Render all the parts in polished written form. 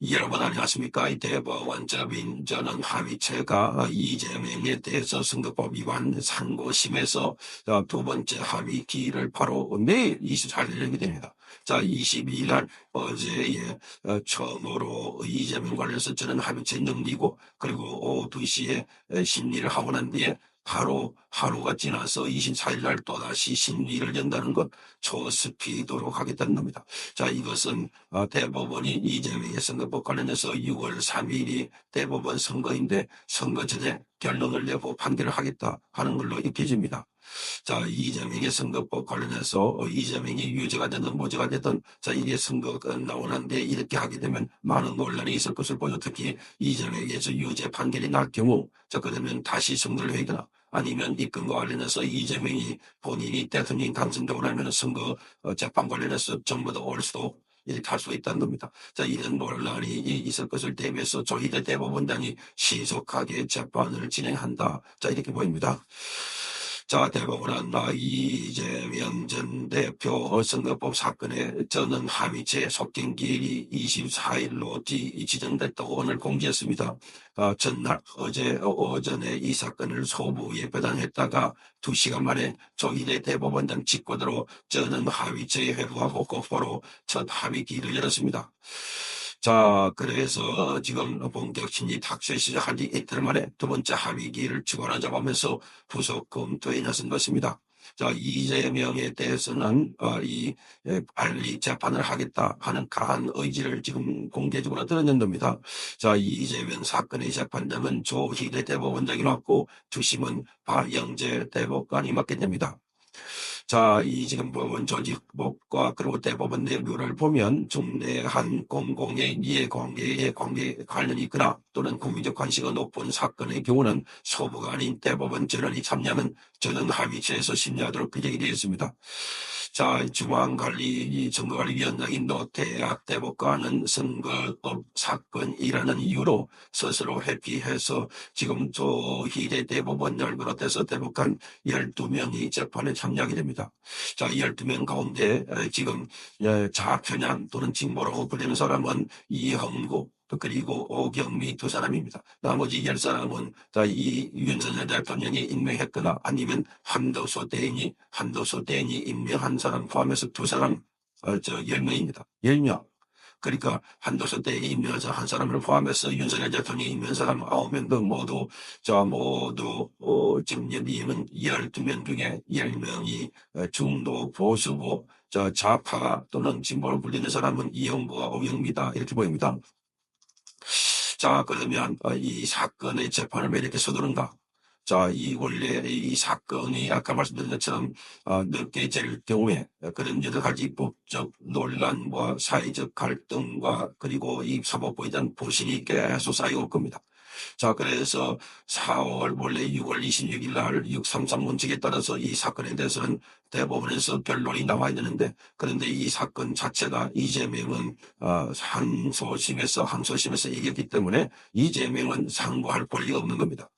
여러분 안녕하십니까? 이 대법원법인 저는 합의체가 이재명에 대해서 선거법 위반 상고심에서 두 번째 합의 기일을 바로 내일 24일 열게 됩니다. 자, 22일 날 어제에 처음으로 이재명 관련해서 저는 합의체 넘기고 그리고 오후 2시에 심리를 하고 난 뒤에 바로 하루가 지나서 24일 날 또다시 심리를 연다는 것 초스피드로 하겠다는 겁니다. 자, 이것은 대법원이 이재명의 선거법 관련해서 6월 3일이 대법원 선거인데 선거 전에 결론을 내고 판결을 하겠다 하는 걸로 입혀집니다. 자, 이재명의 선거법 관련해서 이재명이 유죄가 되든 무죄가 되든 자, 이게 선거가 나오는데 이렇게 하게 되면 많은 논란이 있을 것을 보여 특히 이재명에게서 유죄 판결이 날 경우 자, 그러면 다시 선거를 하거나 아니면 입건과 관련해서 이재명이 본인이 대통령 당선되고 나면 선거 재판 관련해서 전부 다 올 수도 이렇게 할 수 있다는 겁니다. 자, 이런 논란이 있을 것을 대비해서 조희대 대법원장이 신속하게 재판을 진행한다. 자, 이렇게 보입니다. 자, 대법원은 이재명 전 대표 선거법 사건의 저는 합의체 속경 기일이 24일로 지정됐다고 오늘 공지했습니다. 전날 어제 오전에 이 사건을 소부에 배당했다가 2시간 만에 조희대 대법원장 직권으로 저는 합의체에 회부하고 곧바로 첫 합의 기일을 열었습니다. 자, 그래서 지금 본격 심리 탁수에 시작한 지 이틀 만에 두 번째 합의기를 주관하자고 하면서 후속 검토에 나선 것입니다. 자, 이재명에 대해서는 빨리 재판을 하겠다 하는 강한 의지를 지금 공개적으로 드러낸답니다. 자, 이재명 사건의 재판장은 조희대 대법원장이 맡고 주심은 박영재 대법관이 맡게 됩니다. 자, 이 지금 법원 조직법과 그리고 대법원 내부를 보면 중대한 공공의 이해관계에 관련이 있거나 또는 국민적 관심이 높은 사건의 경우는 소부가 아닌 대법원 전원이 참여하는 전원 합의체에서 심리하도록 규정이 되어 있습니다. 자, 선거관리위원장인 노태학 대법관은 선거법 사건이라는 이유로 스스로 회피해서 지금 조희대 대법원장을 비롯해서 대법관 12명이 재판에 참여하게 됩니다. 자, 12명 가운데 지금 좌편향 또는 진보라고 불리는 사람은 이형구 그리고 오경미 두 사람입니다. 나머지 10사람은 다 이 윤석열 대통령이 임명했거나 아니면 한도수 대인이 임명한 사람 포함해서 두 사람, 10명입니다. 10명. 그러니까 한도수 대인이 임명해서 한 사람을 포함해서 윤석열 대통령이 임명한 사람 9명도 모두, 지금 여기는 12명 중에 10명이 중도 보수고, 좌파 또는 진보로 불리는 사람은 이형구와 오경미다. 이렇게 보입니다. 자, 그러면 이 사건의 재판을 왜 이렇게 서두른가? 자, 원래 이 사건이 아까 말씀드린 것처럼 늦게 될 경우에 그런 여러 가지 법적 논란과 사회적 갈등과 그리고 이 사법부에 대한 불신이 계속 쌓여올 겁니다. 자, 그래서 4월 원래 6월 26일 날 633 원칙에 따라서 이 사건에 대해서는 대법원에서 변론이 나와야 되는데 그런데 이 사건 자체가 이재명은 항소심에서 이겼기 때문에 이재명은 상고할 권리가 없는 겁니다.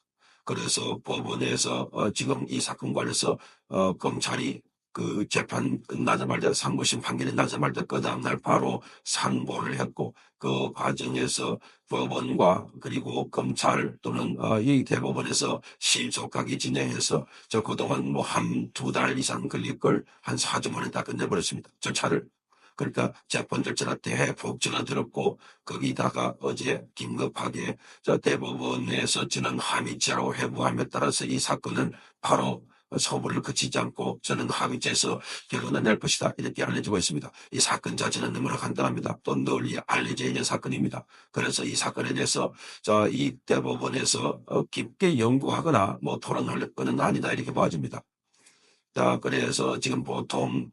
그래서 법원에서 지금 이 사건 관련해서 검찰이 그 재판 끝나자마자 상고심 판결이 나자마자 그 다음날 바로 상고를 했고 그 과정에서 법원과 그리고 검찰 또는 이 대법원에서 신속하게 진행해서 그동안 한 2달 이상 걸릴 걸 한 4주 만에 다 끝내버렸습니다. 절차를. 그러니까 재판 절차가 대폭 전화들었고 거기다가 어제 긴급하게 대법원에서 저는 합의체로 회부함에 따라서 이 사건은 바로 소부를 거치지 않고 저는 합의체에서 결론을 낼 것이다. 이렇게 알려지고 있습니다. 이 사건 자체는 너무나 간단합니다. 또 널리 알려져 있는 사건입니다. 그래서 이 사건에 대해서 이 대법원에서 깊게 연구하거나 토론할 것은 아니다. 이렇게 봐집니다. 자, 그래서 지금 보통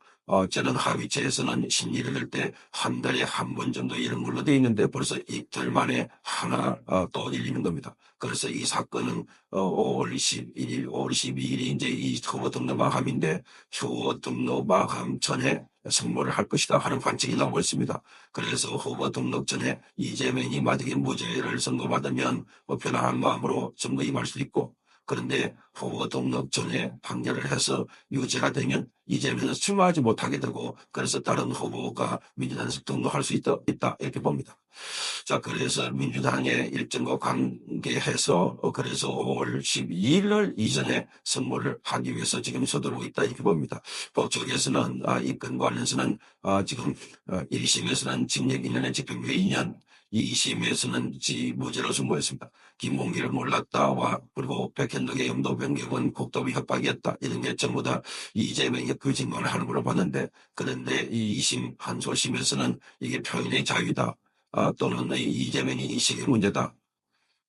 저는 합의체에서는 심리를 할 때 한 달에 한 번 정도 이런 걸로 되어 있는데 벌써 이틀 만에 하나 또 열리는 겁니다. 그래서 이 사건은 5월 21일, 5월 12일이 이제 이 후보 등록 마감인데 후보 등록 마감 전에 선고를 할 것이다 하는 관측이 나오고 있습니다. 그래서 후보 등록 전에 이재명이 만약에 무죄를 선고받으면 편안한 마음으로 선거에 임할 수 있고 그런데 후보 등록 전에 판결을 해서 유죄가 되면 이재명은 출마하지 못하게 되고 그래서 다른 후보가 민주당 등록할 수 있다 이렇게 봅니다. 자, 그래서 민주당의 일정과 관계해서 그래서 5월 12일 이전에 선고를 하기 위해서 지금 서두르고 있다 이렇게 봅니다. 법조계에서는 이 건 관련해서는 지금 1심에서는 징역 1년에 집행유예 2년, 2심에서는 무죄로 선고했습니다. 김봉기를 몰랐다와 그리고 백현덕의 영도 변경은 국도비 협박이었다 이런 게 전부 다 이재명이 그 증언을 하는 걸로 봤는데, 그런데 이 2심 한소심에서는 이게 표현의 자유다, 또는 이재명이 인식의 문제다,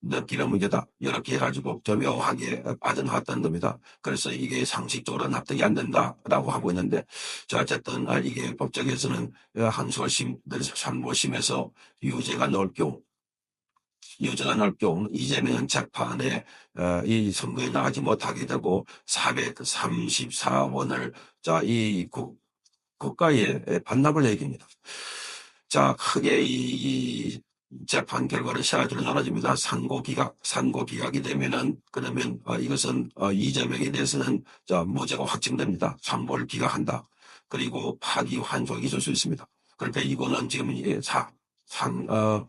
느끼는 문제다, 이렇게 해가지고 교묘하게 빠져나왔다는 겁니다. 그래서 이게 상식적으로 납득이 안 된다라고 하고 있는데, 자, 어쨌든 이게 법정에서는 한소심, 산모심에서 유죄가 나올 경우 이재명 재판에 이 선거에 나가지 못하게 되고 434원을 이 국가에 반납을 얘기합니다. 자, 크게 이 재판 결과를 세 가지로 나눠집니다. 상고기각이 되면은, 그러면 이것은 이재명에 대해서는 무죄가 확정됩니다. 상고를 기각한다. 그리고 파기 환송이 있을 수 있습니다. 그러니까 이거는 지금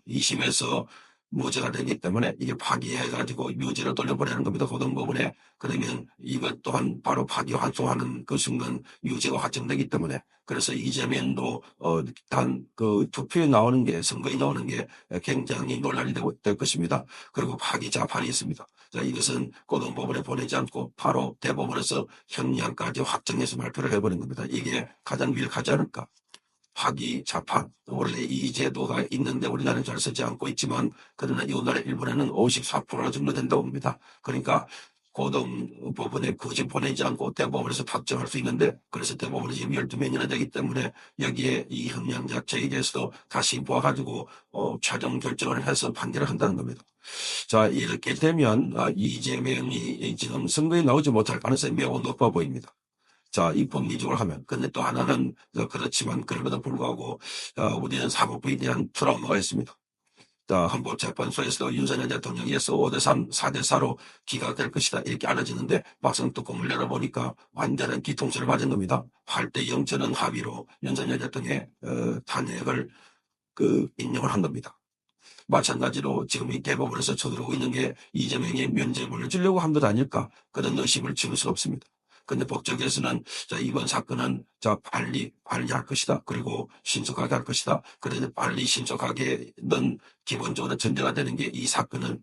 2심에서 무죄가 되기 때문에 이게 파기해가지고 유죄로 돌려보내는 겁니다. 고등법원에. 그러면 이것 또한 바로 파기 환송하는 그 순간 유죄가 확정되기 때문에, 그래서 이재명도 투표에 나오는 게, 선거에 나오는 게 굉장히 논란이 될 것입니다. 그리고 파기 재판이 있습니다. 자, 이것은 고등법원에 보내지 않고 바로 대법원에서 형량까지 확정해서 발표를 해버린 겁니다. 이게 가장 유력하지 않을까. 파기 재판, 원래 이 제도가 있는데 우리나라는 잘 쓰지 않고 있지만, 그러나 이 나라 일본에는 54% 정도 된다고 봅니다. 그러니까 고등법원에 굳이 보내지 않고 대법원에서 확정할 수 있는데, 그래서 대법원이 지금 12명이나 되기 때문에 여기에 이 형량 자체에 대해서도 다시 모아가지고 최종 결정을 해서 판결을 한다는 겁니다. 자, 이렇게 되면 이재명이 지금 선거에 나오지 못할 가능성이 매우 높아 보입니다. 자, 입법미적으로 하면. 근데 또 하나는 그렇지만 그럼에도 불구하고 우리는 사법부에 대한 트라우마가 있습니다. 헌법재판소에서도 윤석열 대통령이 5대3, 4대4로 기각될 것이다 이렇게 알려지는데, 막상 뚜껑을 열어보니까 완전한 뒤통수를 맞은 겁니다. 8대0 전원 합의로 윤석열 대통령의 탄핵을 인용을 한 겁니다. 마찬가지로 지금 이 대법원에서 쳐들어오고 있는 게 이재명의 면죄부를 주려고 한 것 아닐까, 그런 의심을 지울 수 없습니다. 근데 법정에서는 이번 사건은 빨리 할 것이다. 그리고 신속하게 할 것이다. 그런데 빨리 신속하게는 기본적으로 전제가 되는 게, 이 사건은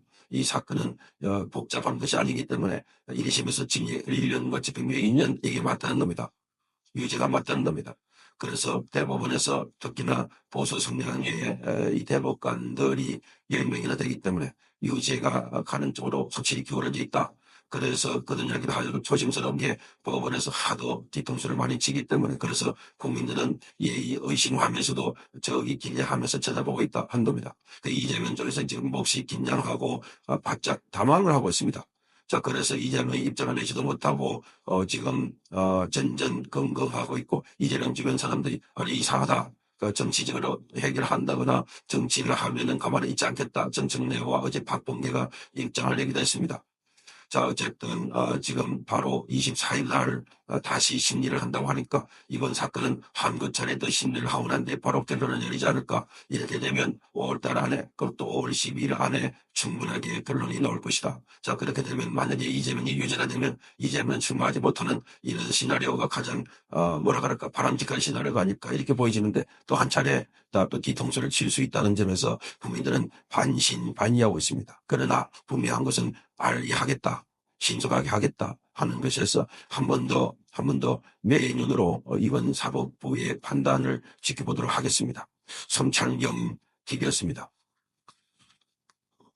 복잡한 것이 아니기 때문에 1심에서 징역 1년과 집행유예 2년 이게 맞다는 겁니다. 유죄가 맞다는 겁니다. 그래서 대법원에서 특히나 보수 성향의 이 대법관들이 10명이나 되기 때문에 유죄가 가는 쪽으로 확실히 기울어져 있다. 그래서 그런 이야기를 아주 조심스러운 게, 법원에서 하도 뒤통수를 많이 치기 때문에, 그래서 국민들은 의심하면서도 저기 긴장하면서 쳐다보고 있다 한 겁니다. 이재명 쪽에서 지금 몹시 긴장하고 바짝 당황을 하고 있습니다. 자, 그래서 이재명이 입장을 내지도 못하고 지금 전전긍긍하고 있고, 이재명 주변 사람들이 이상하다, 정치적으로 해결한다거나 정치를 하면은 가만히 있지 않겠다, 정청래와 어제 박범계가 입장을 내기도 했습니다. 자, 어쨌든 지금 바로 24일 날 다시 심리를 한다고 하니까, 이번 사건은 한두 차례 더 심리를 하고 난 뒤에 바로 결론을 내리지 않을까. 이렇게 되면 5월달 안에, 그것도 5월 12일 안에 충분하게 결론이 나올 것이다. 자, 그렇게 되면 만약에 이재명이 유죄가 되면 이재명은 출마하지 못하는 이런 시나리오가 가장 바람직한 시나리오가 아닐까 이렇게 보여지는데, 또 한 차례 또 뒤통수를 칠 수 있다는 점에서 국민들은 반신반의하고 있습니다. 그러나 분명한 것은 빨리 하겠다, 신속하게 하겠다 하는 것에서 한 번 더 매의 눈으로 이번 사법부의 판단을 지켜보도록 하겠습니다. 성창경 TV였습니다.